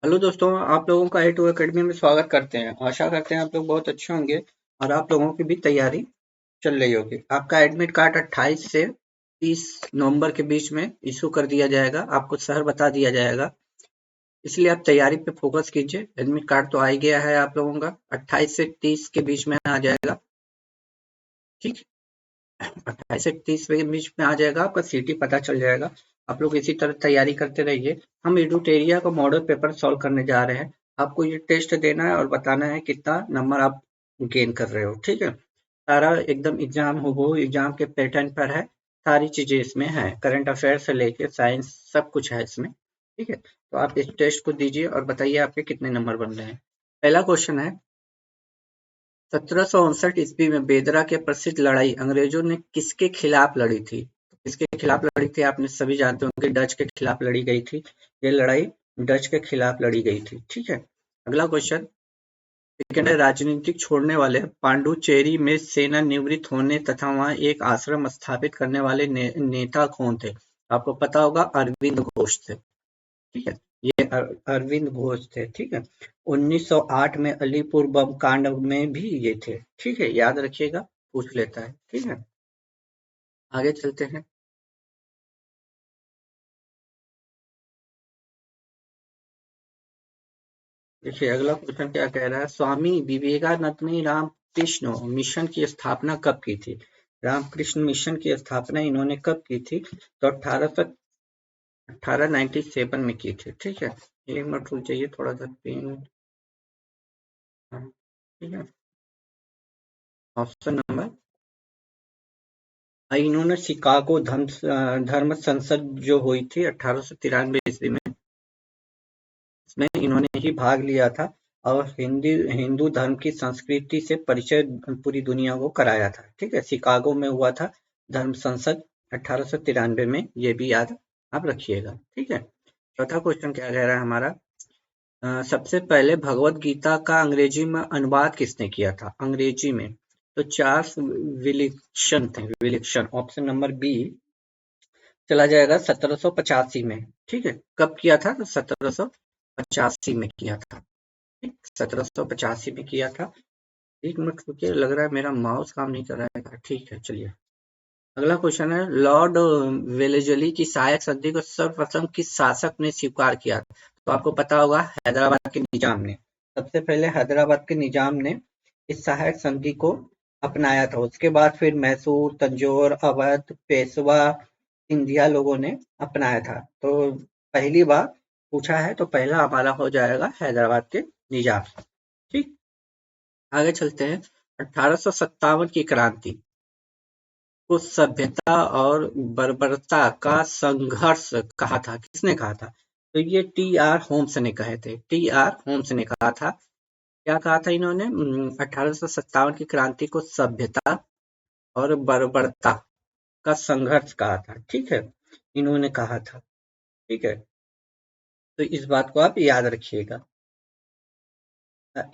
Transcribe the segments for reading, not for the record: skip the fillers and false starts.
Hello दोस्तों, आप लोगों का A2 एकेडमी में स्वागत करते हैं। आशा करते हैं आप लोग बहुत अच्छे होंगे और आप लोगों की भी तैयारी चल रही होगी। आपका एडमिट कार्ड 28 से 30 नवंबर के बीच में इशू कर दिया जाएगा। आपको शहर बता दिया जाएगा, इसलिए आप तैयारी पे फोकस कीजिए। एडमिट कार्ड तो आ ही गया है आप लोगों का, 28 से 30 के बीच में आ जाएगा। ठीक, 28 से 30 के बीच में आ जाएगा, आपका सीटी पता चल जाएगा। आप लोग इसी तरह तैयारी करते रहिए। हम एडुटेरिया का मॉडल पेपर सॉल्व करने जा रहे हैं। आपको ये टेस्ट देना है और बताना है कितना नंबर आप गेन कर रहे हो। ठीक है, सारा एकदम एग्जाम हो एग्जाम के पैटर्न पर है। सारी चीजें इसमें है, करंट अफेयर से लेके साइंस सब कुछ है इसमें। ठीक है, तो आप इस टेस्ट को दीजिए और बताइए आपके कितने नंबर बन रहे हैं। पहला क्वेश्चन है, 1759 ईस्वी में बेदरा के प्रसिद्ध लड़ाई अंग्रेजों ने किसके खिलाफ लड़ी थी? किसके खिलाफ लड़ी थी? आपने सभी जानते होंगे, डच के खिलाफ लड़ी गई थी। ये लड़ाई डच के खिलाफ लड़ी गई थी। ठीक है, अगला क्वेश्चन, सेकंड है, राजनीतिक छोड़ने वाले पांडुचेरी में सेना निवृत्त होने तथा वहां एक आश्रम स्थापित करने वाले नेता कौन थे? आपको पता होगा, अरविंद घोष थे। ठीक है, ये अरविंद घोष थे। ठीक है, 1908 में अलीपुर बम कांड में भी ये थे। ठीक है, याद रखिएगा, पूछ लेता है। ठीक है, आगे चलते हैं। देखिए अगला क्वेश्चन क्या कह रहा है, स्वामी विवेकानंद ने रामकृष्ण मिशन की स्थापना कब की थी? रामकृष्ण मिशन की स्थापना इन्होंने कब की थी? तो 1897 में की थी। ठीक है, एक मिनट रुक जाइए, थोड़ा सा पेन। ठीक है, ऑप्शन नंबर, इन्होंने शिकागो धर्म संसद जो हुई थी 1893 ईस्वी में, इसमें इन्होंने ही भाग लिया था और हिंदू धर्म की संस्कृति से परिचय पूरी दुनिया को कराया था। ठीक है, शिकागो में हुआ था धर्म संसद 1893 में, ये भी याद आप रखिएगा। ठीक है, चौथा क्वेश्चन क्या कह रहा है हमारा, सबसे पहले भगवत गीता का अंग्रेजी में अनुवाद किसने किया था? अंग्रेजी में तो चार्ल्स विलिक्सन थे। विलिक्सन, ऑप्शन नंबर बी चला जाएगा 1785 में। ठीक है, कब किया था? तो 1785 में किया था। ठीक, 1785 में किया था। एक मिनट रुकिए, लग रहा है मेरा माउस काम नहीं कर रहा है। ठीक है, चलिए अगला क्वेश्चन है, लॉर्ड वेलेजली की सहायक संधि को सर्वप्रथम किस शासक ने स्वीकार किया? तो आपको पता होगा, हैदराबाद के निजाम ने। सबसे पहले हैदराबाद के निजाम ने इस सहायक संधि को अपनाया था। उसके बाद फिर मैसूर, तंजौर, अवध, पेशवा, सिंधिया लोगों ने अपनाया था। तो पहली बार पूछा है, तो पहला हमारा हो जाएगा हैदराबाद के निजाम। ठीक, आगे चलते हैं। 1857 की क्रांति को सभ्यता और बर्बरता का संघर्ष कहा था। किसने कहा था? तो ये टी आर होम्स ने कहे थे। टी आर होम्स ने कहा था। क्या कहा था इन्होंने? 1857 की क्रांति को सभ्यता और बर्बरता का संघर्ष कहा था। ठीक है, इन्होंने कहा था। ठीक है, तो इस बात को आप याद रखिएगा।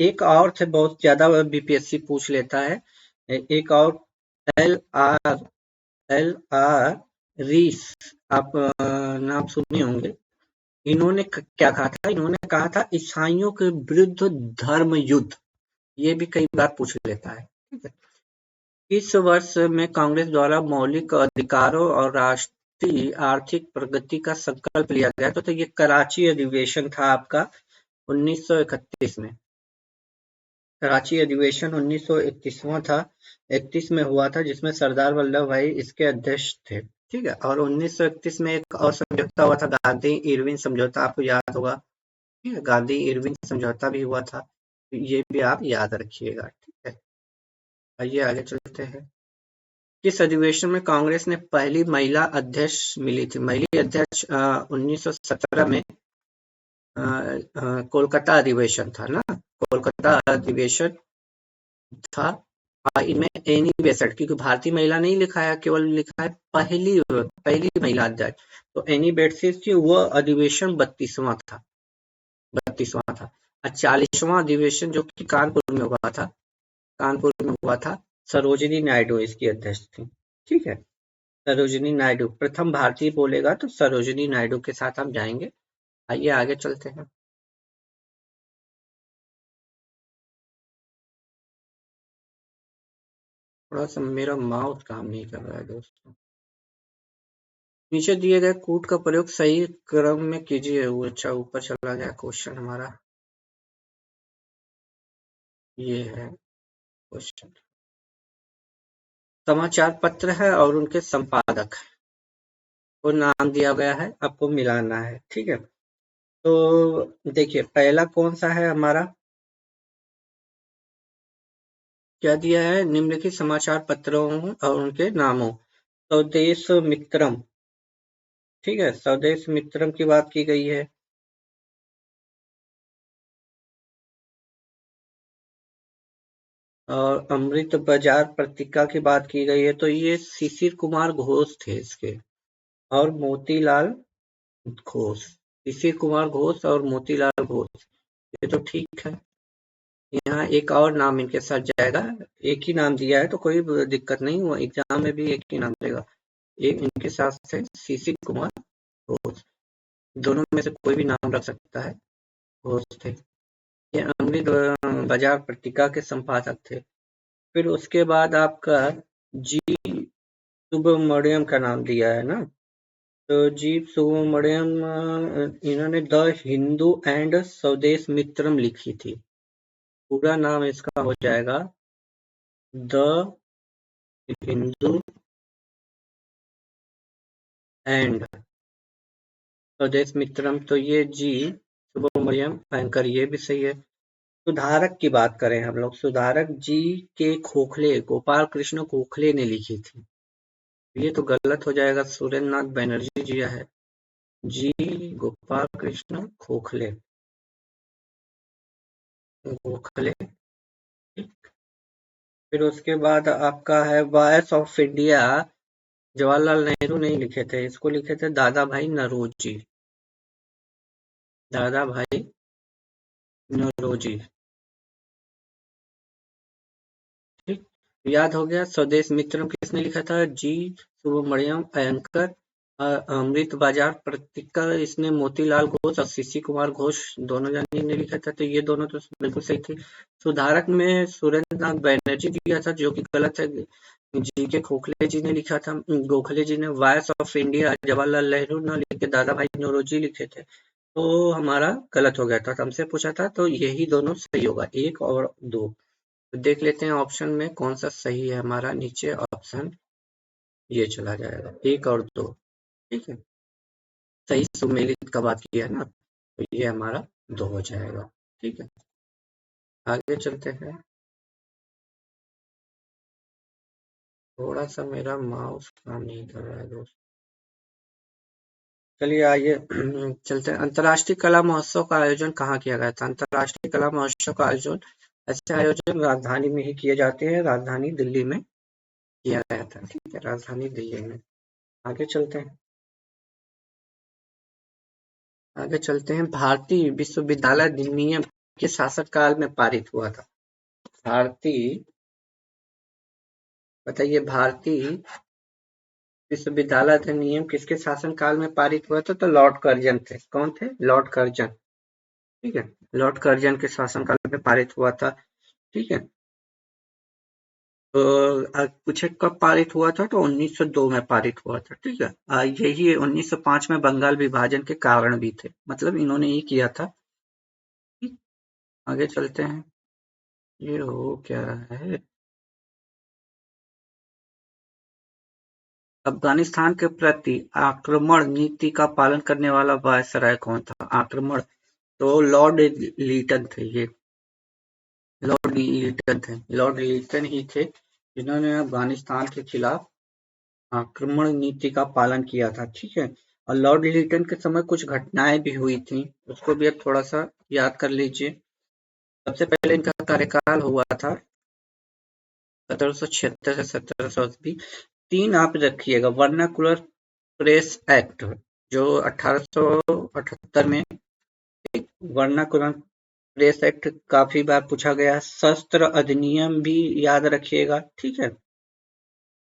एक और से बहुत ज्यादा बीपीएससी पूछ लेता है। एक और, एल आर एल आर रीस, आप नाम सुने होंगे। इन्होंने क्या कहा था? इन्होंने कहा था ईसाइयों के विरुद्ध धर्म युद्ध। ये भी कई बार पूछ लेता है। ठीक है, इस वर्ष में कांग्रेस द्वारा मौलिक अधिकारों और राष्ट्रीय आर्थिक प्रगति का संकल्प लिया गया। तो ये कराची अधिवेशन था आपका 1931 में। कराची अधिवेशन 1931वां था, 31 में हुआ था, जिसमें सरदार वल्लभ भाई इसके अध्यक्ष थे। ठीक है, और 1931 में एक और समझौता हुआ था, गांधी इरविन समझौता, आपको याद होगा। ठीक है, गांधी इरविन समझौता भी हुआ था। ये भी आप याद रखिएगा। ठीक है, आइए आगे चलते हैं। किस अधिवेशन में कांग्रेस ने पहली महिला अध्यक्ष मिली थी? महिला अध्यक्ष 1917 में कोलकाता अधिवेशन था ना, कोलकाता अधिवेशन था। इनमें एनी बेसेंट, क्योंकि भारतीय महिला नहीं लिखा है, केवल लिखा है पहली पहली महिला अध्यक्ष। तो एनी बेसेंट थी, वह अधिवेशन 32वां था। 32वां था। और 40वां अधिवेशन जो कि कानपुर में हुआ था, कानपुर में हुआ था, सरोजिनी नायडू इसकी अध्यक्ष थी। ठीक है, सरोजिनी नायडू, प्रथम भारतीय बोलेगा तो सरोजिनी नायडू के साथ हम जाएंगे। आइए आगे चलते हैं। थोड़ा सा मेरा माउस काम नहीं कर रहा है दोस्तों। नीचे दिए गए कूट का प्रयोग सही क्रम में कीजिए। वो अच्छा ऊपर चला गया क्वेश्चन हमारा। ये है क्वेश्चन। समाचार पत्र है और उनके संपादक को नाम दिया गया है, आपको मिलाना है। ठीक है, तो देखिए पहला कौन सा है हमारा, क्या दिया है, निम्नलिखित समाचार पत्रों और उनके नामों। स्वदेश मित्रम, ठीक है, स्वदेश मित्रम की बात की गई है। और अमृत बाजार पत्रिका की बात की गई है, तो ये शिशिर कुमार घोष थे इसके, और मोतीलाल घोष। शिशिर कुमार घोष और मोतीलाल घोष, ये तो ठीक है। यहाँ एक और नाम इनके साथ जाएगा, एक ही नाम दिया है तो कोई दिक्कत नहीं, वो एग्जाम में भी एक ही नाम देगा। एक इनके साथ थे शिशिर कुमार घोष, दोनों में से कोई भी नाम रख सकता है, घोष थे। ये अमृत बाजार पत्रिका के संपादक थे। फिर उसके बाद आपका जी सुब्रमण्यम का नाम दिया है ना, तो जी सुब्रमण्यम इन्होंने द हिंदू एंड स्वदेश मित्रम लिखी थी। पूरा नाम इसका हो जाएगा द हिंदू एंड स्वदेश मित्रम, तो ये जी सुब्रमण्यम एंकर, ये भी सही है। सुधारक की बात करें हम लोग, सुधारक जी के खोखले, गोपाल कृष्ण खोखले ने लिखी थी। ये तो गलत हो जाएगा, सुरेंद्र नाथ बनर्जी जी है। जी गोपाल कृष्ण खोखले, गोखले। फिर उसके बाद आपका है voice of India, Jawaharlal Nehru नहीं लिखे थे, इसको लिखे थे दादा भाई नौरोजी, दादा भाई नौरोजी। ठीक, याद हो गया। स्वदेश मित्रम किसने लिखा था, जी सुब्रमण्यम अयंकर। अमृत बाजार पत्रिका इसने मोतीलाल घोष और शिशिर कुमार घोष दोनों जानी ने लिखा था, तो ये दोनों तो बिल्कुल सही थे। सुधारक में सुरेंद्र नाथ बैनर्जी दिया था, जो कि गलत है, जी के खोखले जी ने लिखा था, गोखले जी ने। Voice of India Jawaharlal Nehru ने लिखे, दादा भाई नौरोजी लिखे थे, तो हमारा गलत हो गया था। हमसे पूछा था तो यही दोनों सही होगा, एक और दो। तो देख लेते हैं ऑप्शन में कौन सा सही है हमारा। नीचे ऑप्शन ये चला जाएगा, एक और दो। ठीक है, सही सुमेलित का बात किया है ना, तो ये हमारा दो हो जाएगा। ठीक है, आगे चलते हैं। थोड़ा सा मेरा माउस काम नहीं कर रहा है दोस्त। चलिए आइए चलते हैं। अंतर्राष्ट्रीय कला महोत्सव का आयोजन कहाँ किया गया था। अंतर्राष्ट्रीय कला महोत्सव का आयोजन, ऐसे आयोजन राजधानी में ही किए जाते हैं, राजधानी दिल्ली में किया गया था। ठीक है, राजधानी दिल्ली में। आगे चलते हैं, आगे चलते हैं। भारतीय विश्वविद्यालय अधिनियम के शासनकाल में पारित हुआ था। भारतीय, बताइए, भारतीय विश्वविद्यालय अधिनियम किसके शासनकाल में पारित हुआ था, तो लॉर्ड कर्जन थे। कौन थे, लॉर्ड कर्जन। ठीक है, लॉर्ड कर्जन के शासनकाल में पारित हुआ था। ठीक है, तो पूछे कब पारित हुआ था, तो 1902 में पारित हुआ था। ठीक है, यही 1905 में बंगाल विभाजन के कारण भी थे, मतलब इन्होंने ही किया था। ठीक, आगे चलते हैं। ये हो क्या रहा है, अफगानिस्तान के प्रति आक्रमण नीति का पालन करने वाला वायसराय कौन था। आक्रमण, तो लॉर्ड लीटन थे ये, लॉर्ड लीटन थे, लॉर्ड लीटन ही थे जिन्होंने अफगानिस्तान के खिलाफ आक्रमण नीति का पालन किया था। ठीक है, और लॉर्ड लीटन के समय कुछ घटनाएं भी हुई थी, उसको भी अब थोड़ा सा याद कर लीजिए। सबसे पहले इनका कार्यकाल हुआ था 1776 से 1780। तीन आप रखिएगा, वर्नाकुलर प्रेस एक्ट जो 1878 में, वर्नाकुलर प्रेस एक्ट काफी बार पूछा गया। शस्त्र अधिनियम भी याद रखिएगा। ठीक है,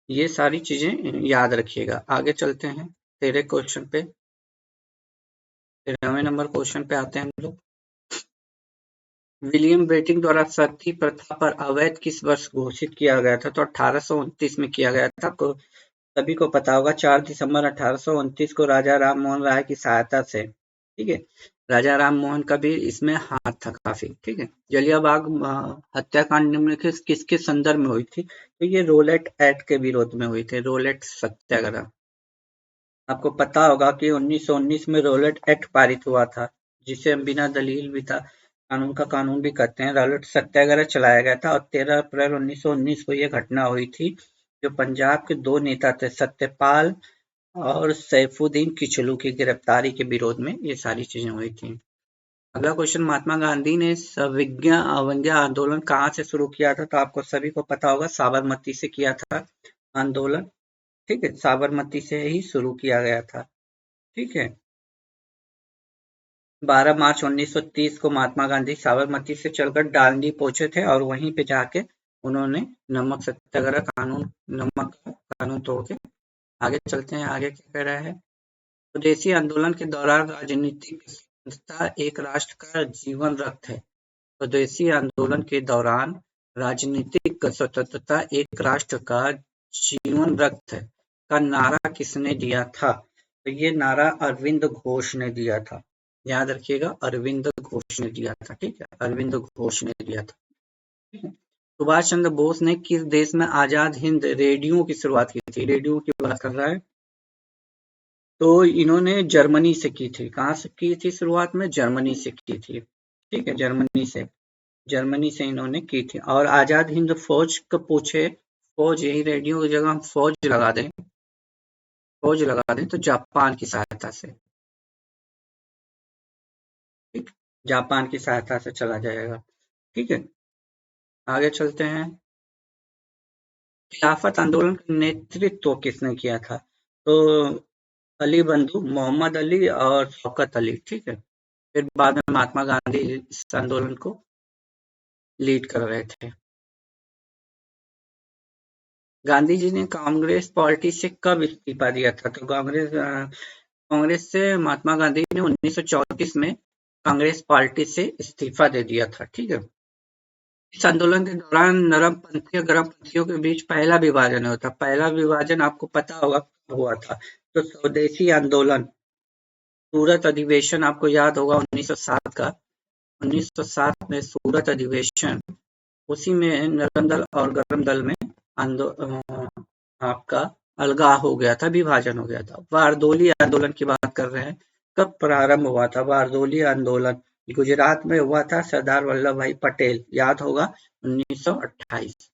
ये सारी चीजें याद रखिएगा। आगे चलते हैं 13 क्वेश्चन पे, 13वें नंबर क्वेश्चन पे आते हैं हम लोग। विलियम बेंटिक द्वारा सती प्रथा पर अवैध किस वर्ष घोषित किया गया था? तो 1829 में किया गया था। आपको सभी को पता होगा, 4 दिसंबर 1829 को राजा राम मोहन राय की सहायता से, ठीक है, राजा राम मोहन का भी इसमें हाथ था काफी, ठीक है। जलियांवाला बाग हत्याकांड निम्नलिखित किसके संदर्भ में हुई थी? तो ये रोलेट एक्ट के विरोध में हुई थी, रोलेट सत्याग्रह। आपको पता होगा कि 1919 में रोलेट एक्ट पारित हुआ था, जिसे हम बिना दलील विधा कानून का कानून भी कहते हैं। रोलेट सत्याग्रह चलाया गया था और 13 अप्रैल 1919 को यह घटना हुई थी, जो पंजाब के दो नेता थे, सत्यपाल और सैफुद्दीन किचलू की गिरफ्तारी के विरोध में ये सारी चीजें हुई थी। अगला क्वेश्चन, महात्मा गांधी ने सविज्ञ अवज्ञा आंदोलन कहाँ से शुरू किया था? तो आपको सभी को पता होगा, साबरमती से किया था आंदोलन, ठीक है, साबरमती से ही शुरू किया गया था, ठीक है। 12 मार्च 1930 को महात्मा गांधी साबरमती से चलकर दांडी पहुंचे थे और वहीं पे जाके उन्होंने नमक सत्याग्रह कानून, नमक का कानून तोड़ के आगे चलते हैं। आगे क्या कह रहा है? स्वदेशी आंदोलन के दौरान राजनीतिक स्वतंत्रता एक राष्ट्र का जीवन रक्त है। स्वदेशी आंदोलन के दौरान राजनीतिक स्वतंत्रता एक राष्ट्र का जीवन रक्त है का नारा किसने दिया था? तो ये नारा अरविंद घोष ने दिया था। याद रखिएगा, अरविंद घोष ने दिया था, ठीक है, अरविंद घोष ने दिया था, ठीक है। सुभाष चंद्र बोस ने किस देश में आजाद हिंद रेडियो की शुरुआत की थी? रेडियो की बात कर रहा है, तो इन्होंने जर्मनी से की थी। कहाँ से की थी शुरुआत में? जर्मनी से की थी, ठीक है, जर्मनी से इन्होंने की थी। और आजाद हिंद फौज को पूछे, फौज यही रेडियो की जगह हम फौज लगा दें तो जापान की सहायता से, ठीक, जापान की सहायता से चला जाएगा, ठीक है। आगे चलते हैं। खिलाफत आंदोलन का नेतृत्व किसने किया था? तो अली बंधु, मोहम्मद अली और शौकत अली, ठीक है। फिर बाद में महात्मा गांधी इस आंदोलन को लीड कर रहे थे। गांधी जी ने कांग्रेस पार्टी से कब इस्तीफा दिया था? तो कांग्रेस से महात्मा गांधी ने 1934 में कांग्रेस पार्टी से इस्तीफा दे दिया था, ठीक है। इस आंदोलन के दौरान नरम पंथी और गरम पंथियों के बीच पहला विभाजन हुआ था। पहला विभाजन आपको पता होगा कब हुआ था? तो स्वदेशी आंदोलन, सूरत अधिवेशन आपको याद होगा 1907 का, 1907 में सूरत अधिवेशन, उसी में नरम दल और गरम दल में आपका अलगाव हो गया था, विभाजन हो गया था। बारदोली आंदोलन की बात कर रहे हैं, कब प्रारंभ हुआ था बारदोली आंदोलन? गुजरात में हुआ था, सरदार वल्लभ भाई पटेल, याद होगा 1928,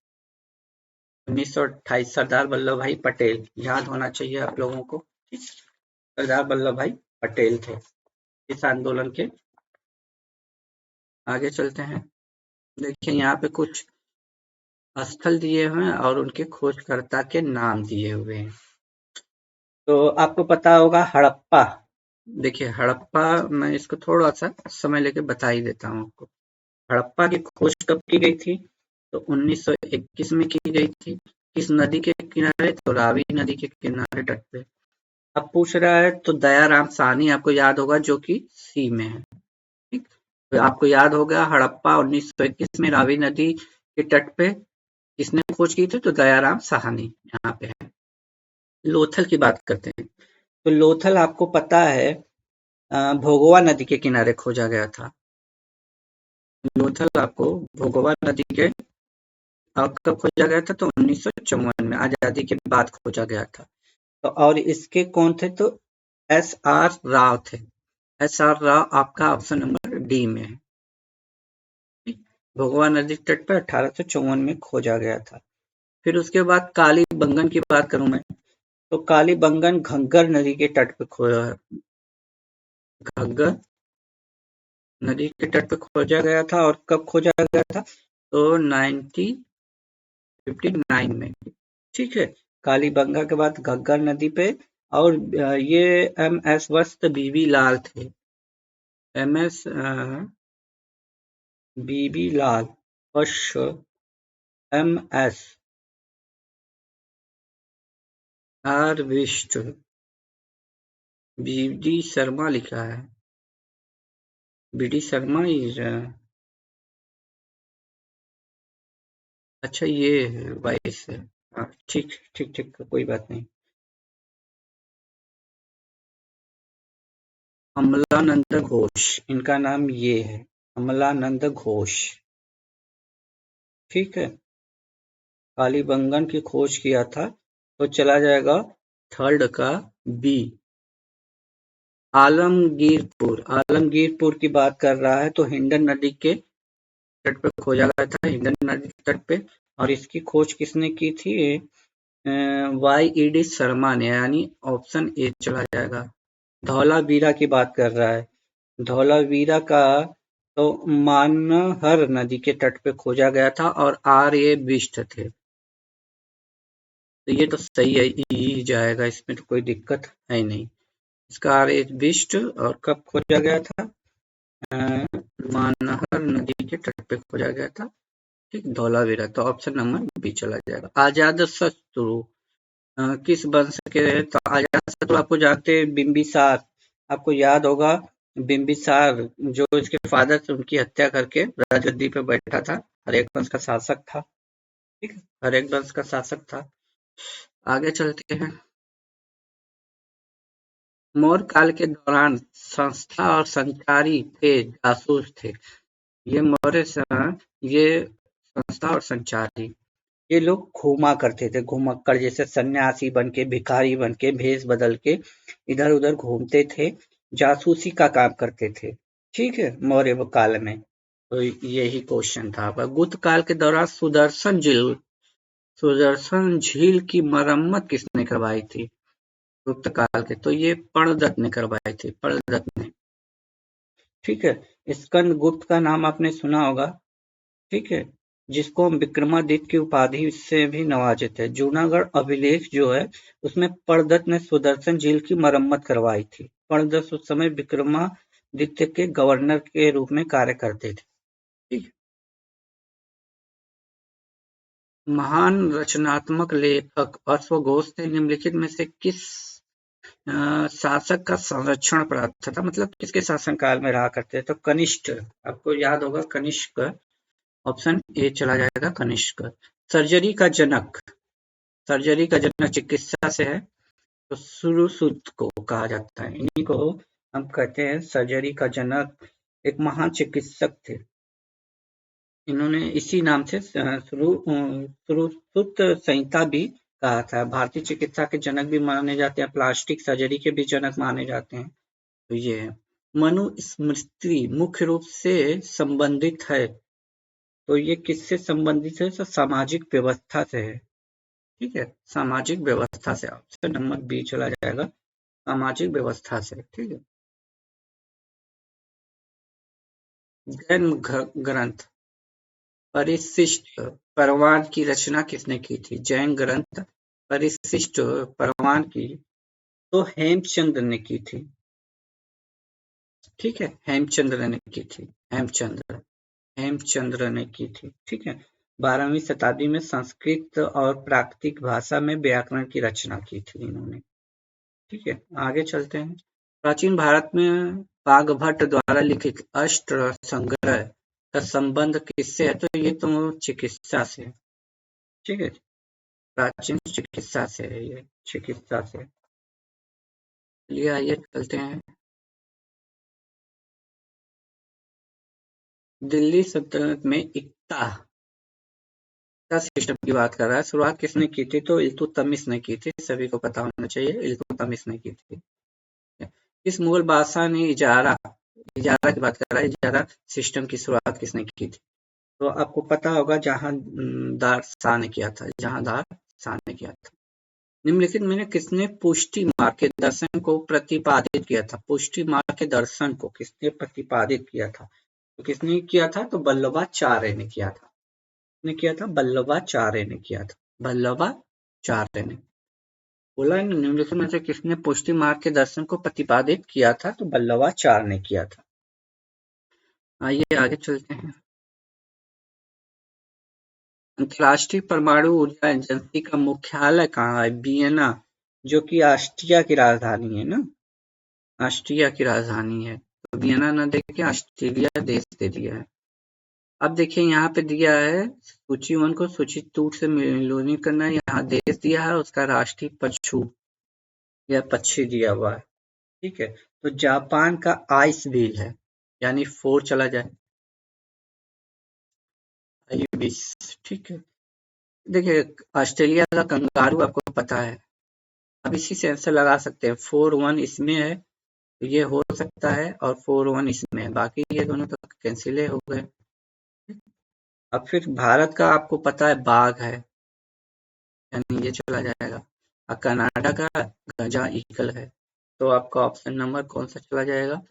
1928 सरदार वल्लभ भाई पटेल, याद होना चाहिए आप लोगों को, ठीक। सरदार वल्लभ भाई पटेल थे इस आंदोलन के। आगे चलते हैं। देखिए यहाँ पे कुछ स्थल दिए हुए हैं और उनके खोजकर्ता के नाम दिए हुए हैं। तो आपको पता होगा हड़प्पा। देखिए हड़प्पा, मैं इसको थोड़ा सा समय लेके बता ही देता हूँ आपको। हड़प्पा की खोज कब की गई थी? तो 1921 में की गई थी। किस नदी के किनारे? तो रावी नदी के किनारे तट पे। अब पूछ रहा है तो दयाराम साहनी, आपको याद होगा, जो कि सी में है, ठीक। तो आपको याद होगा हड़प्पा 1921 में रावी नदी के तट पे किसने खोज की थी? तो दयाराम साहनी यहाँ पे है। लोथल की बात करते हैं, तो लोथल आपको पता है भोगवा नदी के किनारे खोजा गया था। लोथल आपको भोगवा नदी के कब खोजा गया था? तो 1954 में, आजादी के बाद खोजा गया था। तो और इसके कौन थे? तो एस आर राव थे। एस आर राव आपका ऑप्शन नंबर डी में है। भोगवा नदी तट पर 1854 में खोजा गया था। फिर उसके बाद काली बंगन की बात करूं मैं, तो काली बंगन घग्गर नदी के तट पर खोजा, घग्गर नदी के तट पर खोजा गया था। और कब खोजा गया था? तो 1959 में, ठीक है। कालीबंगा के बाद घग्गर नदी पे। और ये एम एस वस्त बीबी लाल थे, M S B B Lal, M S R Bisht, B D Sharma लिखा है, बी डी शर्मा इज अच्छा ये है 22 है। हाँ ठीक ठीक ठीक, कोई बात नहीं। अमलानंद घोष, इनका नाम ये है, अमलानंद घोष। ठीक है, कालीबंगन की खोज किया था, तो चला जाएगा थर्ड का बी, आलमगीरपुर। आलमगीरपुर की बात कर रहा है तो हिंडन नदी के तट पे खोजा गया था, हिंडन नदी के तट पे। और इसकी खोज किसने की थी? वाई डी शर्मा ने, यानी ऑप्शन ए चला जाएगा। धौलावीरा की बात कर रहा है, धौलावीरा का तो मानहर नदी के तट पे खोजा गया था और आर ए बिष्ट थे। तो ये तो सही है, ई जाएगा, इसमें तो कोई दिक्कत है नहीं। इसका आर ए बिष्ट और कब खोजा गया था? मानहर नदी के तट पे खोजा गया था। ठीक, धौलावीरा, तो ऑप्शन नंबर बी चला जाएगा। आजाद शत्रु किस वंश के हैं? तो अजात शत्रु आपको जानते हैं, बिंबिसार, आपको याद होगा। बिंबिसार जो इसके फादर थे, उनकी हत्या करके राजगद्दी पे बैठा था, हरेक वंश का शासक था। ठीक है, हरेक वंश का शासक था। आगे चलते हैं। मौर्य काल के दौरान संस्था और संचारी थे, जासूस थे। ये ये संस्था और संचारी, ये लोग घूमा करते थे, घुमक्कड़ जैसे सन्यासी बन के, भिखारी बन के, भेष बदल के इधर उधर घूमते थे, जासूसी का काम करते थे। ठीक है, मौर्य काल में। तो यही क्वेश्चन था। गुप्त काल के दौरान सुदर्शन झील की मरम्मत किसने करवाई थी? गुप्त काल के, तो ये पर्णदत्त ने करवाई थी, पर्णदत्त ने। ठीक है, स्कंद गुप्त का नाम आपने सुना होगा। ठीक है, जिसको हम विक्रमादित्य की उपाधि से भी नवाजे थे। जूनागढ़ अभिलेख जो है, उसमें पर्णदत्त ने सुदर्शन झील की मरम्मत करवाई थी। पर्णदत्त उस समय विक्रमादित्य के गवर्नर के रूप में कार्य करते थे। ठीक, महान रचनात्मक लेखक अश्वघोष ने निम्नलिखित में से किस शासक का संरक्षण प्राप्त था, मतलब किसके शासनकाल में रहा करते? तो कनिष्ठ, आपको याद होगा कनिष्क, ऑप्शन ए चला जाएगा, कनिष्क। सर्जरी का जनक, सर्जरी का जनक चिकित्सा से है, तो सुश्रुत को कहा जाता है, इन्हीं को हम कहते हैं सर्जरी का जनक। एक महान चिकित्सक थे, इन्होंने इसी नाम से सुश्रुत संहिता भी कहा था। भारतीय चिकित्सा के जनक भी माने जाते हैं, प्लास्टिक सर्जरी के भी जनक माने जाते हैं। तो ये है। मनुस्मृति मुख्य रूप से संबंधित है, तो ये किससे संबंधित है? तो सामाजिक व्यवस्था से है। ठीक है, सामाजिक व्यवस्था से, ऑप्शन नंबर बी चला जाएगा, सामाजिक व्यवस्था से। ठीक है, जैन ग्रंथ परिशिष्ट परवान की रचना किसने की थी? जैन ग्रंथ परिशिष्ट परवान की तो हेमचंद्र ने की थी। ठीक है, हेमचंद्र ने की थी, हेमचंद्र ने की थी। ठीक है, 12वीं शताब्दी में संस्कृत और प्राकृतिक भाषा में व्याकरण की रचना की थी इन्होंने। ठीक है, आगे चलते हैं। प्राचीन भारत में बागभट्ट द्वारा लिखित अष्ट संग्रह का संबंध किससे है? तो ये तो चिकित्सा से है। ठीक है, प्राचीन चिकित्सा से है, ये चिकित्सा से। चलिए आइए चलते हैं। दिल्ली सल्तनत में इक्ता सिस्टम की बात कर रहा है, शुरुआत किसने की थी? तो इल्तुतमिश ने की थी, सभी को पता होना चाहिए, इल्तुतमिश ने की थी। किस मुगल बादशाह ने इजारा इजारा की बात कर रहा है, इजारा सिस्टम की शुरुआत किसने की थी? तो आपको पता होगा, जहांदार शाह ने किया था, जहांदार शाह ने किया था। निम्नलिखित में किसने पुष्टि मार्ग के दर्शन को प्रतिपादित किया था? पुष्टि मार्ग के दर्शन को किसने प्रतिपादित किया था? तो किसने किया था? तो वल्लभाचार्य ने किया था। किसने किया था? वल्लभाचार्य ने किया था, वल्लभाचार्य ने। बोला है निम्नलिखित में से किसने पुष्टि मार्ग के दर्शन को प्रतिपादित किया था? तो वल्लभाचार्य ने किया था। आइए आगे चलते हैं। अंतर्राष्ट्रीय परमाणु ऊर्जा एजेंसी का मुख्यालय कहाँ है? वियना, जो कि ऑस्ट्रिया की राजधानी है ना, ऑस्ट्रिया की राजधानी है। तो वियना न दे के ऑस्ट्रेलिया देश दे दिया है। अब देखिए यहाँ पे दिया है सूची 1 को सूची 2 से मिलोनी करना है। यहाँ देश दिया है, उसका राष्ट्रीय पशु या पक्षी दिया हुआ है। ठीक है, तो जापान का आइस व्हील है, यानी 4 चला जाए, आइबिस। ठीक है, देखिए ऑस्ट्रेलिया का कंगारू आपको पता है, अब इसी से आंसर लगा सकते हैं। 4-1 इसमें है, तो ये हो सकता है, और 4-1 इसमें है, बाकी ये दोनों तो कैंसिल हो गए। अब फिर भारत का आपको पता है बाघ है, यानी ये चला जाएगा। और कनाडा का गजा ईगल है, तो आपका ऑप्शन नंबर कौन सा चला जाएगा?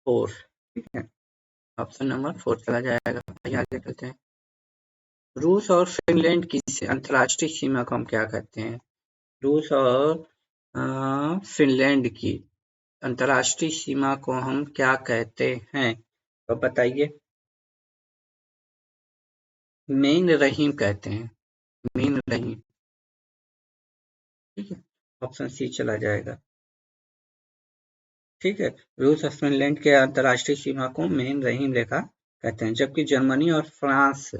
4। ठीक है, ऑप्शन नंबर 4 चला जाएगा। आइए आगे चलते हैं। रूस और फिनलैंड की अंतर्राष्ट्रीय सीमा को हम क्या कहते हैं? रूस और फिनलैंड की अंतर्राष्ट्रीय सीमा को हम क्या कहते हैं? तो बताइए। मेन रहीम कहते हैं, मेन रहीम। ठीक है, ऑप्शन सी चला जाएगा। ठीक है, रूस और फिनलैंड के अंतर्राष्ट्रीय सीमा को मेन रहीम रेखा कहते हैं, जबकि जर्मनी और फ्रांस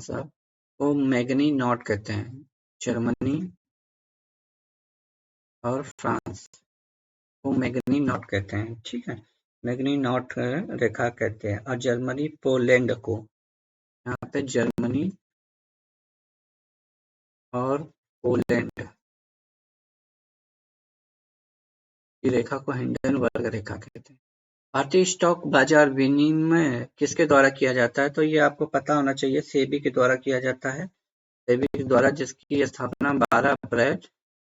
को मैगनी नॉट कहते हैं। जर्मनी और फ्रांस को मैगनी नॉट कहते हैं। ठीक है, मैगनी नॉट रेखा कहते हैं। और जर्मनी पोलैंड को, यहाँ पे जर्मनी और पोलैंड की रेखा को हिंडनबर्ग रेखा कहते हैं। भारतीय स्टॉक बाजार विनिमय किसके द्वारा किया जाता है? तो ये आपको पता होना चाहिए, सेबी के द्वारा किया जाता है। सेबी के द्वारा, जिसकी स्थापना 12 अप्रैल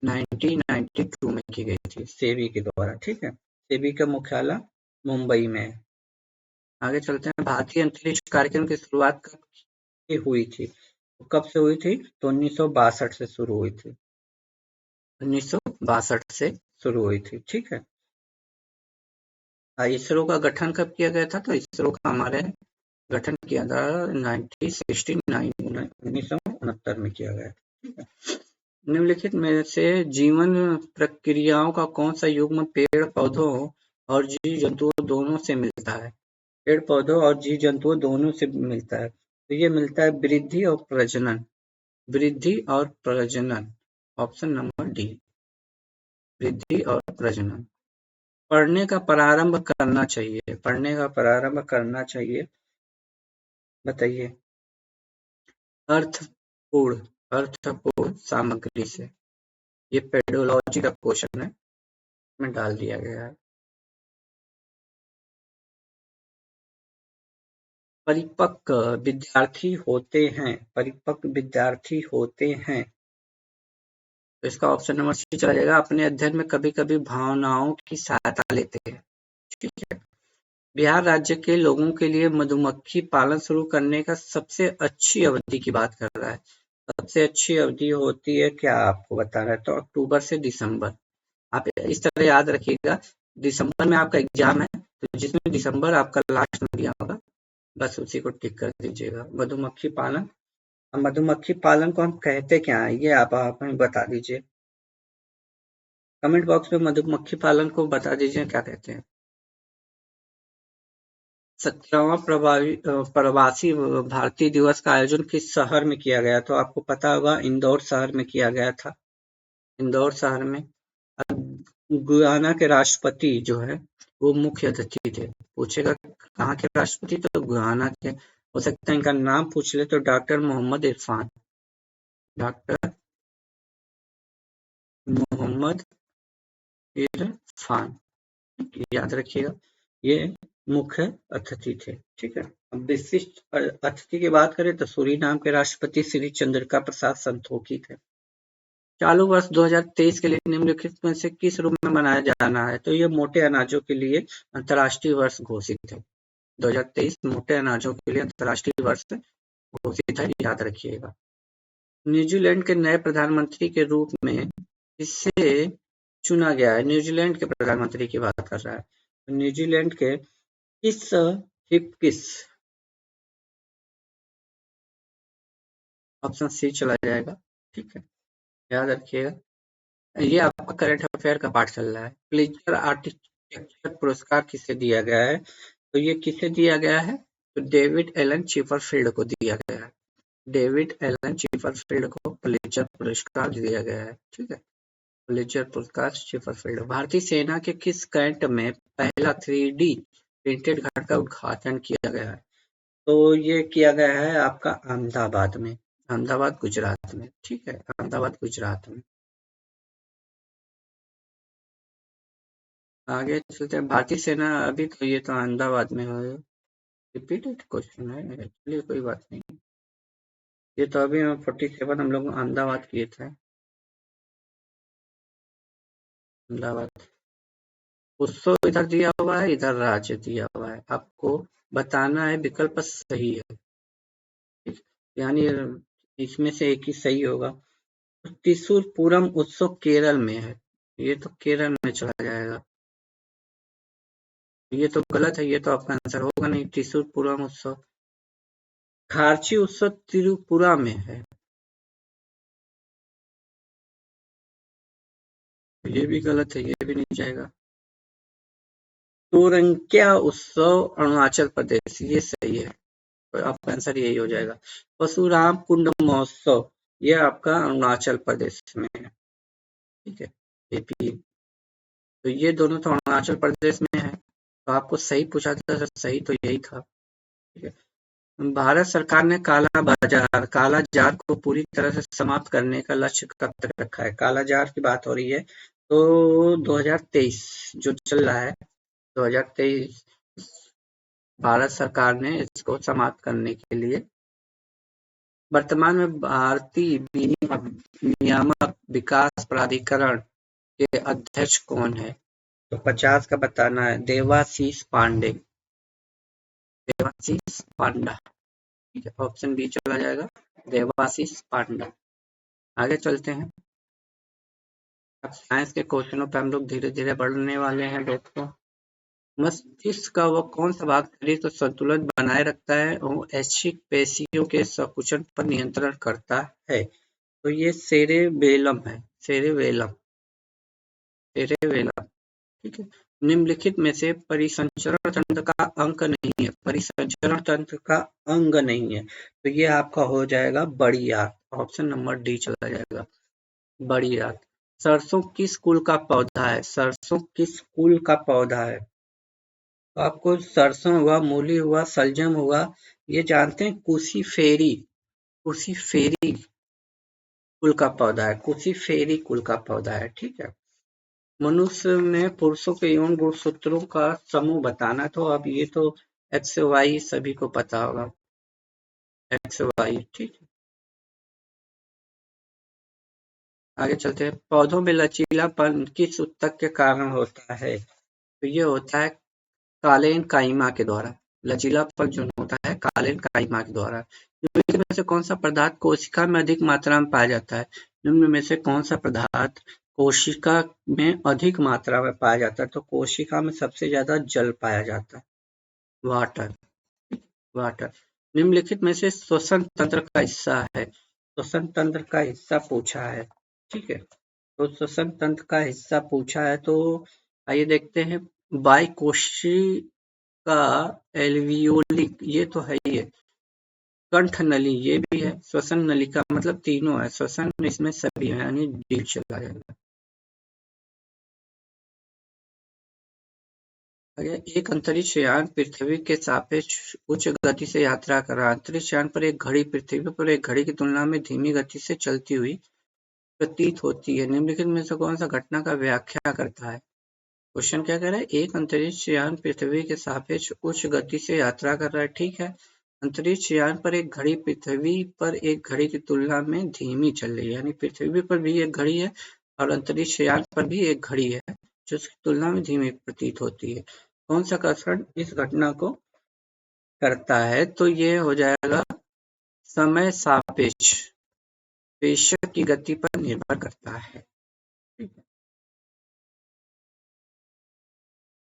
1992 में की गई थी, सेबी के द्वारा। ठीक है, सेबी का मुख्यालय मुंबई में है। आगे चलते हैं। भारतीय अंतरिक्ष कार्यक्रम की शुरुआत कब हुई थी? तो कब से हुई थी? तो 1962 से शुरू हुई थी। 1962 से शुरू हुई थी। ठीक है, इसरो का गठन कब किया गया था? तो इसरो का हमारे गठन किया था 1969 में किया गया। ठीक है, निम्नलिखित में से जीवन प्रक्रियाओं का कौन सा युग्म पेड़ पौधों और जीव जंतुओं दोनों से मिलता है? पेड़ पौधों और जीव जंतुओं दोनों से मिलता है, तो ये मिलता है वृद्धि और प्रजनन। वृद्धि और प्रजनन, ऑप्शन नंबर डी, वृद्धि और प्रजनन। पढ़ने का प्रारंभ करना चाहिए, पढ़ने का प्रारंभ करना चाहिए, बताइए। अर्थपूर्ण, अर्थपूर्ण सामग्री से, ये पेडोलॉजी का क्वेश्चन है, में डाल दिया गया है। परिपक्व विद्यार्थी होते हैं, परिपक्व विद्यार्थी होते हैं, तो इसका ऑप्शन नंबर सी चला जाएगा। अपने अध्ययन में कभी कभी भावनाओं की सहायता लेते हैं। ठीक है, बिहार राज्य के लोगों के लिए मधुमक्खी पालन शुरू करने का सबसे अच्छी अवधि की बात कर रहा है। सबसे अच्छी अवधि होती है, क्या आपको बता रहा है? तो अक्टूबर से दिसंबर। आप इस तरह याद रखिएगा, दिसंबर में आपका एग्जाम है, तो जिसमें दिसंबर आपका लास्ट में दिया होगा, बस उसी को टिक कर दीजिएगा। मधुमक्खी पालन, मधुमक्खी पालन को हम कहते क्या है, ये आप हमें बता दीजिए। कमेंट बॉक्स में मधुमक्खी पालन को बता दीजिए क्या कहते हैं। 17वां प्रवासी भारतीय दिवस का आयोजन किस शहर में किया गया? तो आपको पता होगा, इंदौर शहर में किया गया था, इंदौर शहर में। गुयाना के राष्ट्रपति जो है वो मुख्य अतिथि थे। पूछेगा कहाँ के राष्ट्रपति, तो गुयाना के। हो सकता है इनका नाम पूछ ले, तो डॉक्टर मोहम्मद इरफान, डॉक्टर मोहम्मद इरफान, याद रखिएगा, ये मुख्य अतिथि थे। ठीक है, अब विशिष्ट अतिथि की बात करें तो सूरीनाम के राष्ट्रपति श्री चंद्रिका प्रसाद संतोखी थे। चालू वर्ष 2023 के लिए निम्नलिखित में से किस रूप में मनाया जाना है? तो ये मोटे अनाजों के लिए अंतर्राष्ट्रीय वर्ष घोषित है। 2023 मोटे अनाजों के लिए अंतर्राष्ट्रीय वर्ष घोषित है, याद रखिएगा। न्यूजीलैंड के नए प्रधानमंत्री के रूप में किसे चुना गया है? न्यूजीलैंड के प्रधानमंत्री की बात कर रहा है। न्यूजीलैंड के किस हिपकिस, ऑप्शन सी चला जाएगा। ठीक है, याद रखिएगा, ये आपका करंट अफेयर का पार्ट चल रहा है। प्लिजर आर्किटेक्चर पुरस्कार किसे दिया गया है? तो ये किसे दिया गया है? तो डेविड एलन चिपरफील्ड को दिया गया है। डेविड एलन चिपरफील्ड को पुलित्जर पुरस्कार दिया गया है। ठीक है, पुलित्जर पुरस्कार चिपरफील्ड। भारतीय सेना के किस कैंट में पहला 3D प्रिंटेड घर का उद्घाटन किया गया है? तो ये किया गया है आपका अहमदाबाद में, अहमदाबाद गुजरात में। ठीक है, अहमदाबाद गुजरात में। आगे चलते हैं। भारतीय सेना अभी तो ये तो अहमदाबाद में है, रिपीटेड क्वेश्चन है, चलिए कोई बात नहीं। ये तो अभी 47 हम लोग अहमदाबाद किए थे, अहमदाबाद। उत्सव इधर दिया हुआ है, इधर राज्य दिया हुआ है, आपको बताना है विकल्प सही है, यानी इसमें से एक ही सही होगा। त्रिशूल पूरम उत्सव केरल में है, ये तो केरल में चला जाएगा। ये तो गलत है, ये तो आपका आंसर होगा नहीं। त्रिशूल पूरम उत्सव, खार्ची उत्सव त्रिपुरा में है, ये भी गलत है, ये भी नहीं जाएगा। तोरंक्या उत्सव अरुणाचल प्रदेश, ये सही है, तो आपका आंसर यही हो जाएगा। परशुराम कुंड महोत्सव, ये आपका अरुणाचल प्रदेश में है। ठीक है, एपी। तो ये दोनों तो अरुणाचल प्रदेश में है, तो आपको सही पूछा था, सही तो यही था। ठीक है, भारत सरकार ने काला जार को पूरी तरह से समाप्त करने का लक्ष्य कब तक रखा है? काला जार की बात हो रही है, तो 2023 जो चल रहा है, 2023 भारत सरकार ने इसको समाप्त करने के लिए, वर्तमान में भारतीय नियामक विकास प्राधिकरण के अध्यक्ष कौन है? तो 50 का बताना है, देवाशीष पांडे, देवाशीष पांडा। ठीक है, ऑप्शन बी चला जाएगा, देवाशीष पांडा। आगे चलते हैं, अब साइंस के क्वेश्चनों पे हम लोग धीरे धीरे बढ़ने वाले हैं दोस्तों। मस्तिष्क का वो कौन सा भाग शरीर का संतुलन बनाए रखता है और ऐच्छिक पेशियों के संकुचन पर नियंत्रण करता है? तो ये सेरेबेलम है, सेरेबेलम, सेरेबेलम। ठीक है, निम्नलिखित में से परिसंचरण तंत्र का अंग नहीं है, परिसंचरण तंत्र का अंग नहीं है, तो ये आपका हो जाएगा बड़ी आंत, ऑप्शन नंबर डी चला जाएगा, बड़ी आंत। सरसों किस कुल का पौधा है? सरसों किस कुल का पौधा है? तो आपको सरसों हुआ, मूली हुआ, सलजम हुआ, ये जानते हैं कुशीफेरी, कुशीफेरी कुल का पौधा है, कुशीफेरी कुल का पौधा है। ठीक है, मनुष्य में पुरुषों के यौन गुणसूत्रों का समूह बताना, तो अब ये तो एक्स वाई सभी को पता होगा, एक्स वाई। ठीक है, आगे चलते हैं। पौधों में लचीलापन किस ऊतक के कारण होता है? तो ये होता है कालेन काइमा के द्वारा, लचीलापन जो होता है कालेन काइमा के द्वारा। निम्न में से कौन सा पदार्थ कोशिका में अधिक मात्रा में पाया जाता है? निम्न में से कौन सा पदार्थ कोशिका में अधिक मात्रा में पाया जाता है? तो कोशिका में सबसे ज्यादा जल पाया जाता है, वाटर, वाटर। निम्नलिखित में से श्वसन तंत्र का हिस्सा है, श्वसन तंत्र का हिस्सा पूछा है। ठीक है, तो श्वसन तंत्र का हिस्सा पूछा है, तो आइए देखते हैं। बाइकोशी का एल्वियोलिक, ये तो है ही है। कंठ नली, ये भी है। श्वसन नलिका, मतलब तीनों है, श्वसन इसमें सभी है, यानी डी चला जाएगा। एक अंतरिक्ष यान पृथ्वी के सापेक्ष उच्च गति से यात्रा कर रहा है। अंतरिक्ष यान पर एक घड़ी पृथ्वी पर एक घड़ी की तुलना में धीमी गति से चलती हुई प्रतीत होती है। निम्नलिखित में से कौन सा घटना का व्याख्या करता है? क्वेश्चन क्या कह रहा है? एक अंतरिक्ष यान पृथ्वी के सापेक्ष उच्च गति से यात्रा कर रहा है। ठीक है, अंतरिक्ष यान पर एक घड़ी पृथ्वी पर एक घड़ी की तुलना में धीमी चल रही है, यानी पृथ्वी पर भी एक घड़ी है और अंतरिक्ष यान पर भी एक घड़ी है जो उसकी तुलना में धीमी प्रतीत होती है। कौन सा कथन इस घटना को करता है? तो ये हो जाएगा समय सापेक्ष, प्रेषक की गति पर निर्भर करता है।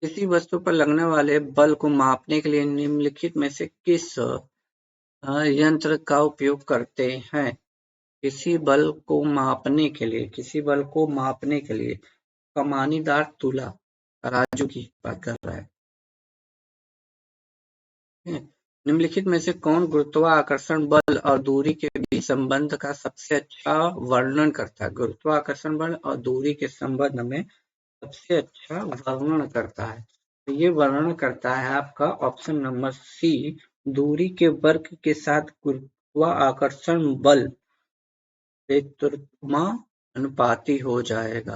किसी वस्तु पर लगने वाले बल को मापने के लिए निम्नलिखित में से किस यंत्र का उपयोग करते हैं? किसी बल को मापने के लिए, किसी बल को मापने के लिए कमानीदार तुला, तराजू की बात कर रहा है। निम्नलिखित में से कौन गुरुत्वाकर्षण बल और दूरी के बीच संबंध का सबसे अच्छा वर्णन करता है? गुरुत्वाकर्षण बल और दूरी के संबंध में सबसे अच्छा वर्णन करता है, तो ये वर्णन करता है आपका ऑप्शन नंबर सी, दूरी के वर्ग के साथ गुरुत्वाकर्षण बल अनुपाती हो जाएगा।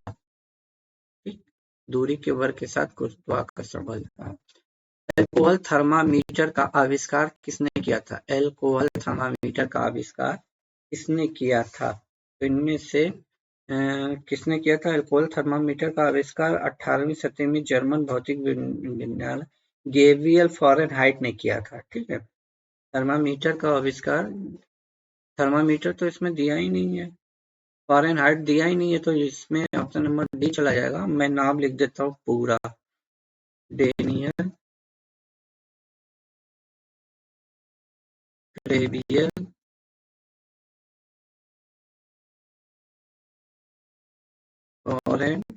ठीक, दूरी के वर्ग के साथ गुरुत्वाकर्षण बल का। एल्कोहल थर्मामीटर का आविष्कार किसने किया था? एल्कोहल थर्मामीटर का आविष्कार किसने किया था? तो इनमें से किसने किया था? एल्कोहल थर्मामीटर का आविष्कार 18वीं सदी में जर्मन भौतिक विज्ञान गैब्रियल फ़ारेनहाइट ने किया था। ठीक है, थर्मामीटर का आविष्कार, थर्मामीटर तो इसमें दिया ही नहीं है, फ़ारेनहाइट दिया ही नहीं है, तो इसमें ऑप्शन नंबर डी चला जाएगा। मैं नाम लिख देता हूँ पूरा, Daniel Gabriel Fahrenheit.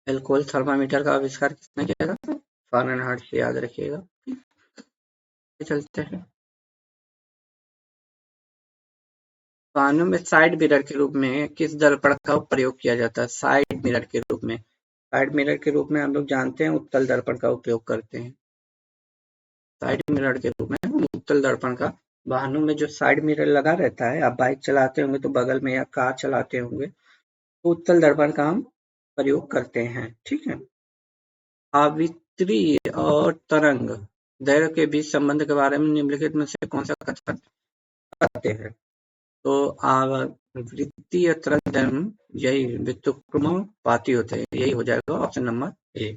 Alcohol thermometer का आविष्कार किसने किया था? फ़ारेनहाइट से, याद रखिएगा। चलते हैं, वाहनों में साइड मिरर के रूप में किस दर्पण का प्रयोग किया जाता है? साइड मिरर के रूप में, साइड मिरर के रूप में हम लोग जानते हैं उत्तल दर्पण का उपयोग करते हैं। साइड मिरर के रूप में हम उत्तल दर्पण का, वाहनों में जो साइड मिरर लगा रहता है, आप बाइक चलाते होंगे तो बगल में, या कार चलाते होंगे तो उत्तल दर्पण का हम प्रयोग करते हैं। ठीक है, आवृत्ति और तरंग दैर्घ्य के बीच संबंध के बारे में निम्नलिखित में से कौन सा कथन करते हैं? तो आवृत्ति या तरंग यही व्युत्क्रमानुपाती होते हैं, यही हो जाएगा ऑप्शन नंबर ए।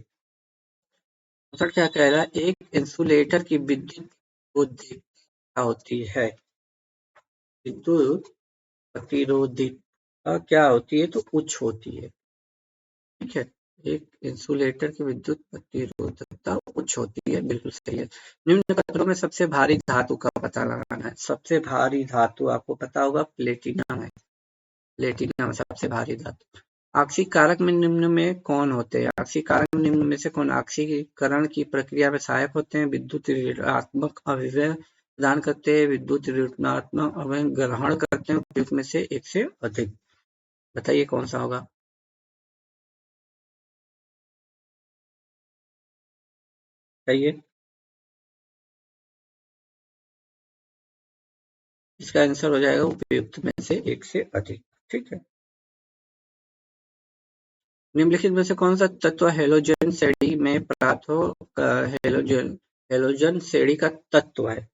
दूसरा क्या कह रहा है? एक इंसुलेटर की विद्युत प्रतिरोधकता होती है, विद्युत प्रतिरोधकता क्या होती है? तो उच्च होती है। ठीक है, एक इंसुलेटर की विद्युत प्रतिरोधकता उच्च होती है, बिल्कुल सही है। निम्न कथनों में सबसे भारी धातु का पता लगाना है। सबसे भारी धातु आपको पता होगा प्लेटिनम है, प्लेटिनम सबसे भारी धातु। ऑक्सीकारक में निम्न में कौन होते हैं? ऑक्सीकारक में निम्न में से कौन ऑक्सीकरण की प्रक्रिया में सहायक होते हैं? विद्युत ऋणात्मक अवयव प्रदान करते हैं, विद्युत ऋणात्मक अवयव ग्रहण करते हैं, उपयुक्त में से एक से अधिक। बताइए कौन सा होगा? बताइए, इसका आंसर हो जाएगा उपयुक्त में से एक से अधिक। ठीक है, निम्नलिखित में से कौन सा तत्व हेलोजन श्रेणी में प्राप्त हो? हेलोजन, हेलोजन श्रेणी का तत्व है,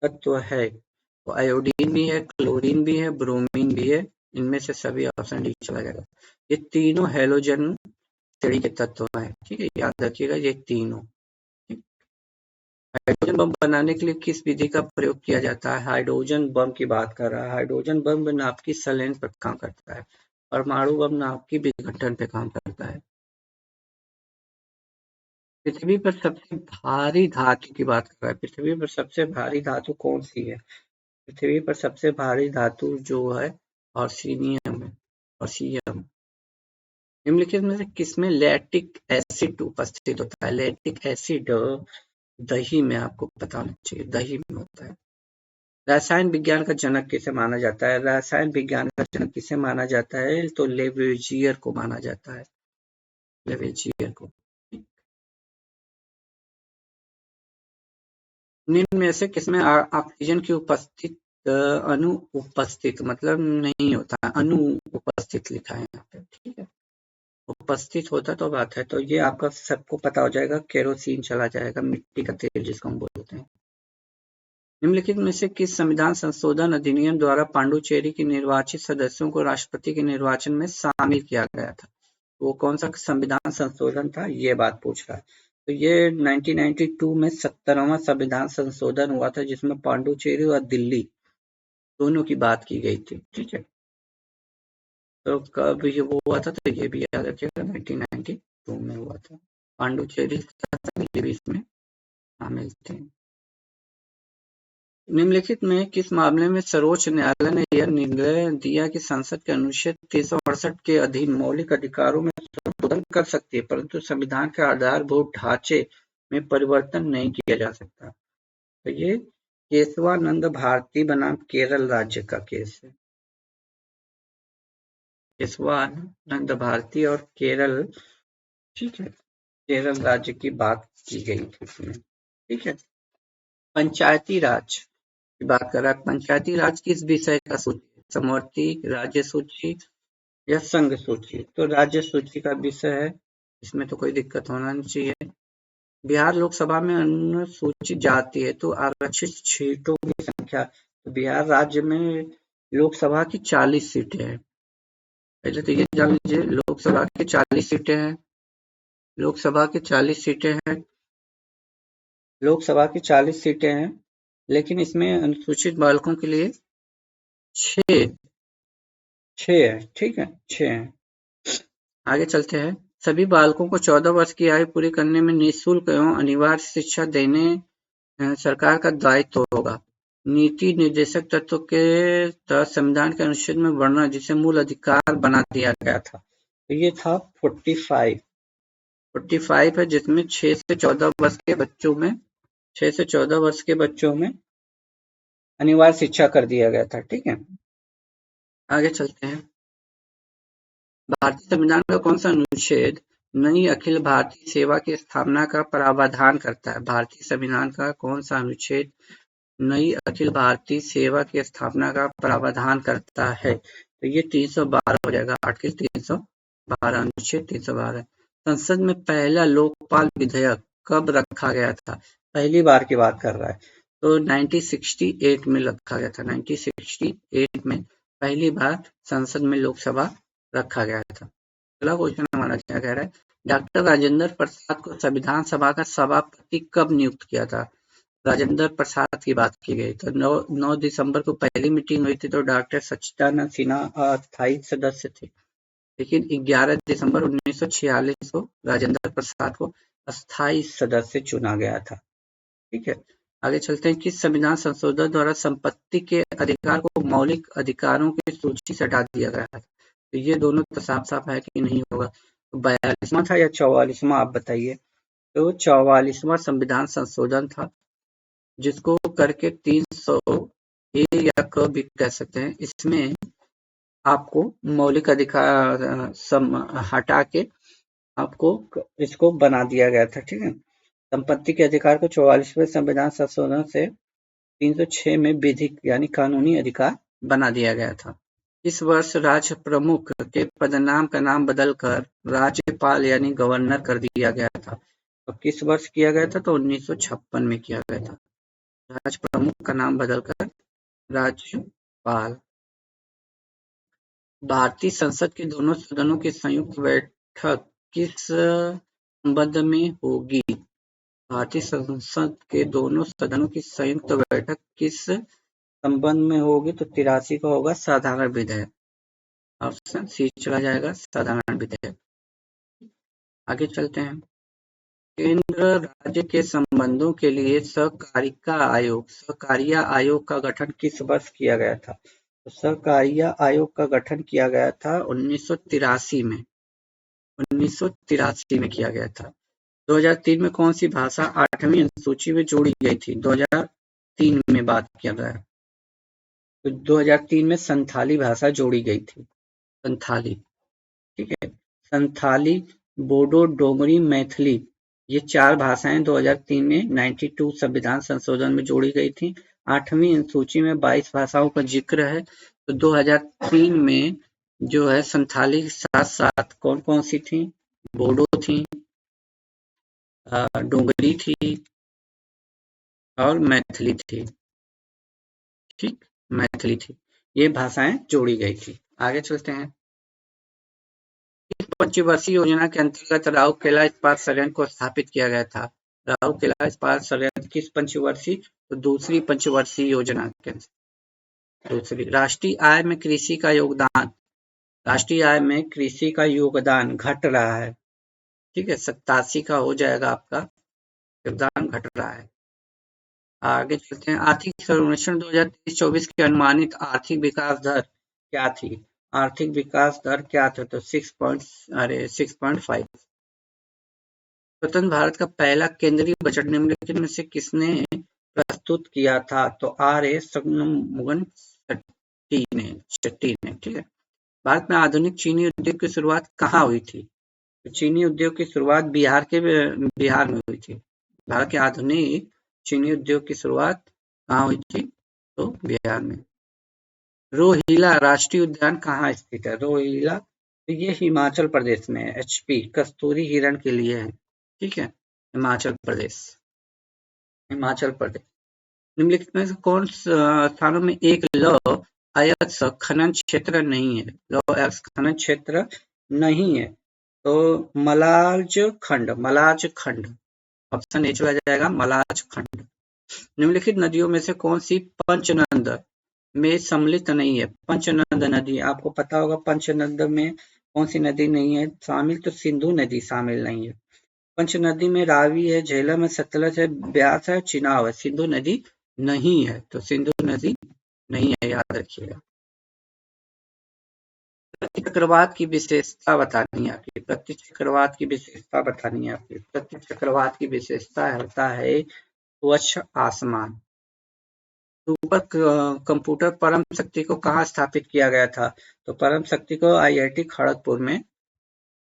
तो आयोडीन भी है, क्लोरीन भी है, ब्रोमीन भी है, इनमें से सभी ऑप्शन डी चला जाएगा। ये तीनों हेलोजन श्रेणी के तत्व हैं। ठीक है, याद रखिएगा ये तीनों। हाइड्रोजन बम बनाने के लिए किस विधि का प्रयोग किया जाता है? हाइड्रोजन बम की बात कर रहा है। हाइड्रोजन बम नाभिक की संलयन पर काम करता है, परमाणु बम नाभिक के विघटन पे काम करता है। पृथ्वी पर सबसे भारी धातु की बात कर रहा है। पृथ्वी पर सबसे भारी धातु कौन सी है? पृथ्वी पर सबसे भारी धातु जो है ऑर्सिनियम है, ऑर्सियम। निम्नलिखित में से किसमें लैक्टिक एसिड उपस्थित होता है? लैक्टिक एसिड दही में, आपको पता होना चाहिए, दही में होता है। रसायन विज्ञान का जनक किसे माना जाता है? रसायन विज्ञान का जनक किसे माना जाता है? तो लेवेजियर को माना जाता है, लेवेजियर को। निम्न में से किसमें ऑक्सीजन की उपस्थित अनुपस्थित मतलब नहीं होता है, अनुपस्थित लिखा है यहाँ पे। ठीक है, उपस्थित होता तो बात है, तो ये आपका सबको पता हो जाएगा, केरोसिन चला जाएगा, मिट्टी का तेल जिसको हम बोलते हैं। निम्नलिखित में से किस संविधान संशोधन अधिनियम द्वारा पांडुचेरी के निर्वाचित सदस्यों को राष्ट्रपति के निर्वाचन में शामिल किया गया था? वो कौन सा संविधान संशोधन था, ये बात पूछ रहा है। तो ये 1992 में 17वां संविधान संशोधन हुआ था, जिसमें पांडुचेरी और दिल्ली दोनों की बात की गई थी। ठीक है, तो कब ये वो हुआ था, तो ये भी याद रखिएगा 1992 में हुआ था। पांडुचेरी दिल्ली भी इसमें शामिल थे। निम्नलिखित में किस मामले में सर्वोच्च न्यायालय ने यह निर्णय दिया कि संसद के अनुच्छेद 368 के अधीन मौलिक अधिकारों में संशोधन कर सकती है, परंतु संविधान के आधारभूत ढांचे में परिवर्तन नहीं किया जा सकता। तो ये केशवानंद भारती बनाम केरल राज्य का केस है। केशवानंद भारती और केरल, ठीक है, केरल राज्य की बात की गई थी इसमें, ठीक है। पंचायती राज की बात कर रहा है। पंचायती राज किस विषय का सूची? समवर्ती, राज्य सूची या संघ सूची? तो राज्य सूची का विषय है, इसमें तो कोई दिक्कत होना नहीं चाहिए। बिहार लोकसभा में अनुसूचित जाति है तो आरक्षित सीटों की संख्या, तो बिहार राज्य में लोकसभा की 40 सीटें हैं। पहले तो ये जान लीजिए, लोकसभा की 40 सीटें हैं। लोकसभा की 40 सीटें हैं। लोकसभा की 40 सीटें हैं, लेकिन इसमें अनुसूचित बालकों के लिए 6 है, ठीक है, 6 हैं। आगे चलते हैं। सभी बालकों को 14 वर्ष की आयु पूरी करने में निःशुल्क एवं अनिवार्य शिक्षा देने सरकार का दायित्व होगा। नीति निर्देशक तत्व के तहत संविधान के अनुच्छेद में वर्णन, जिसे मूल अधिकार बना दिया गया था। तो ये था 45 है, जिसमें 6 से 14 वर्ष के बच्चों में 6 से 14 वर्ष के बच्चों में अनिवार्य शिक्षा कर दिया गया था, ठीक है। आगे चलते हैं। भारतीय संविधान का कौन सा अनुच्छेद नई अखिल भारतीय सेवा की स्थापना का प्रावधान करता है? भारतीय संविधान का कौन सा अनुच्छेद नई अखिल भारतीय सेवा की स्थापना का प्रावधान करता है? तो ये 312 हो जाएगा, आर्टिकल 312, अनुच्छेद 312। संसद में पहला लोकपाल विधेयक कब रखा गया था? पहली बार की बात कर रहा है, तो 1968 में रखा गया था। 1968 में पहली बार संसद में लोकसभा रखा गया था। अगला क्वेश्चन हमारा क्या कह रहा है? डॉक्टर राजेंद्र प्रसाद को संविधान सभा का सभापति कब नियुक्त किया था? राजेंद्र प्रसाद की बात की गई। तो 9 दिसंबर को पहली मीटिंग हुई थी, तो डॉक्टर सच्चिदानंद सिन्हा अस्थायी सदस्य थे। लेकिन 11 दिसंबर 1946 को राजेंद्र प्रसाद को अस्थायी सदस्य चुना गया था, ठीक है। आगे चलते हैं। किस संविधान संशोधन द्वारा संपत्ति के अधिकार को मौलिक अधिकारों की सूची से हटा दिया गया था? तो ये दोनों तो साफ साफ है कि नहीं होगा। तो 42वां था या 44वां, आप बताइए। तो 44वां संविधान संशोधन था, जिसको करके 300 ए या क भी कह सकते हैं। इसमें आपको मौलिक अधिकार हटा के आपको इसको बना दिया गया था, ठीक है। संपत्ति के अधिकार को 44वें संविधान संशोधन से 306 में विधिक यानी कानूनी अधिकार बना दिया गया था। इस वर्ष राज्य प्रमुख के पदनाम का नाम बदलकर राज्यपाल यानी गवर्नर कर दिया गया था। तो किस वर्ष किया गया था? तो 1956 में किया गया था। राज्य प्रमुख का नाम बदलकर राज्यपाल। भारतीय संसद के दोनों सदनों की संयुक्त बैठक किस संबंध में होगी? भारतीय संसद के दोनों सदनों की संयुक्त बैठक किस संबंध में होगी? तो 83 का होगा साधारण विधेयक। ऑप्शन सी चला जाएगा, साधारण विधेयक। आगे चलते हैं। केंद्र राज्य के संबंधों के लिए सहकारिता आयोग का गठन किस वर्ष किया गया था? तो सहकारिता आयोग का गठन किया गया था 1983 में। 1983 में किया गया था। 2003 में कौन सी भाषा 8वीं अनुसूची में जोड़ी गई थी? 2003 में बात किया गया है। तो 2003 में संथाली भाषा जोड़ी गई थी, संथाली, ठीक है। संथाली, बोडो, डोगरी, मैथिली, ये 4 भाषाएं 2003 में 92 संविधान संशोधन में जोड़ी गई थी। 8वीं अनुसूची में 22 भाषाओं का जिक्र है। तो 2003 में जो है संथाली के साथ साथ कौन कौन सी थी? बोडो थी, डोगरी थी और मैथिली थी, ठीक, मैथिली थी। ये भाषाएं जोड़ी गई थी। आगे चलते हैं। इस पंचवर्षीय योजना के अंतर्गत राउरकेला इस्पात संयंत्र को स्थापित किया गया था। राउरकेला इस्पात संयंत्र किस पंचवर्षीय? तो दूसरी पंचवर्षीय योजना के दूसरी। राष्ट्रीय आय में कृषि का योगदान, राष्ट्रीय आय में कृषि का योगदान घट रहा है, ठीक है। 87 का हो जाएगा आपका, योगदान घट रहा है। आगे चलते हैं। आर्थिक सर्वेक्षण 2023-24 की अनुमानित आर्थिक विकास दर क्या थी? आर्थिक विकास दर क्या था? तो 6.5। स्वतंत्र भारत का पहला केंद्रीय बजट निम्नलिखित में से किसने प्रस्तुत किया था? तो R.A. शग्नमुगन शेट्टी ने। ठीक है। भारत में आधुनिक चीनी उद्योग की शुरुआत कहाँ हुई थी? तो चीनी उद्योग की शुरुआत बिहार में हुई थी। भारत के आधुनिक चीनी उद्योग की शुरुआत कहाँ हुई थी? तो बिहार में। रोहिला राष्ट्रीय उद्यान कहाँ स्थित है? रोहिला, तो ये हिमाचल प्रदेश में है। HP कस्तूरी हिरण के लिए है। ठीक है, हिमाचल प्रदेश। निम्नलिखित में से कौन स्थानों में एक लौह अयस्क खनन क्षेत्र नहीं है? लौह अयस्क खनन क्षेत्र नहीं है। तो मलाज खंड ऑप्शन ए चला जाएगा, मलाज खंड। निम्नलिखित नदियों में से कौन सी पंचनद में सम्मिलित नहीं है? पंचनद नदी, आपको पता होगा पंचनद में कौन सी नदी नहीं है शामिल? तो सिंधु नदी शामिल नहीं है। पंचनदी में रावी है, झेलम है, सतलज है, ब्यास है, चिनाब है। सिंधु नदी नहीं है, तो सिंधु नदी नहीं है, याद रखिएगा। प्रतिचक्रवात की विशेषता बतानी है आपकी। प्रतिचक्रवात की विशेषता बतानी है आपकी। प्रतिचक्रवात की विशेषता होता है स्वच्छ आसमान। सुपर कंप्यूटर परम शक्ति को कहाँ स्थापित किया गया था? तो परम शक्ति को IIT खड़गपुर में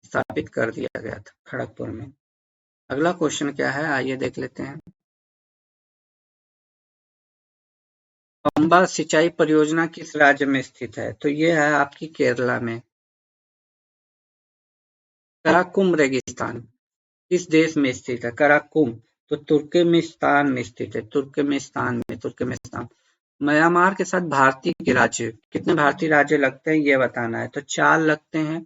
स्थापित कर दिया गया था, खड़गपुर में। अगला क्वेश्चन क्या है, आइए देख लेते हैं। पंबा सिंचाई परियोजना किस राज्य में स्थित है? तो ये है आपकी केरला में। कराकुम रेगिस्तान किस देश में स्थित है? कराकुम, तो तुर्कमेनिस्तान में स्थित है। तुर्कमेनिस्तान। म्यांमार के साथ भारतीय के राज्य, कितने भारतीय राज्य लगते हैं ये बताना है। तो 4 लगते हैं।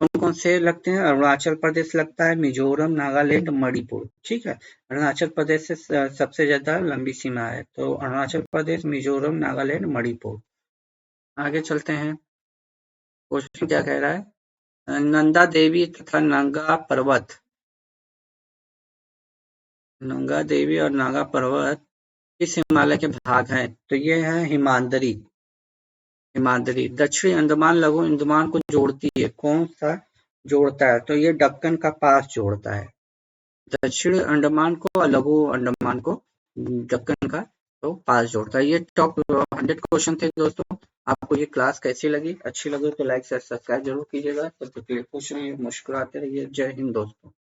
कौन कौन से लगते हैं? अरुणाचल प्रदेश लगता है, मिजोरम, नागालैंड, मणिपुर। ठीक है, अरुणाचल प्रदेश से सबसे ज्यादा लंबी सीमा है, तो अरुणाचल प्रदेश, मिजोरम, नागालैंड, मणिपुर। आगे चलते हैं। क्वेश्चन क्या कह रहा है? नंदा देवी तथा नंगा पर्वत, नंगा देवी और नागा पर्वत किस हिमालय के भाग हैं? तो ये है हिमाद्री। दक्षिणी अंडमान लघु अंडमान को जोड़ती है, कौन सा जोड़ता है? तो ये दक्कन का पास जोड़ता है। दक्षिण अंडमान को और लघु अंडमान को दक्कन का तो पास जोड़ता है। ये टॉप 100 क्वेश्चन थे दोस्तों। आपको ये क्लास कैसी लगी? अच्छी लगी तो लाइक शेयर सब्सक्राइब जरूर कीजिएगा। तब तक के लिए खुश रहिए, मुस्कुराते रहिए। जय हिंद दोस्तों।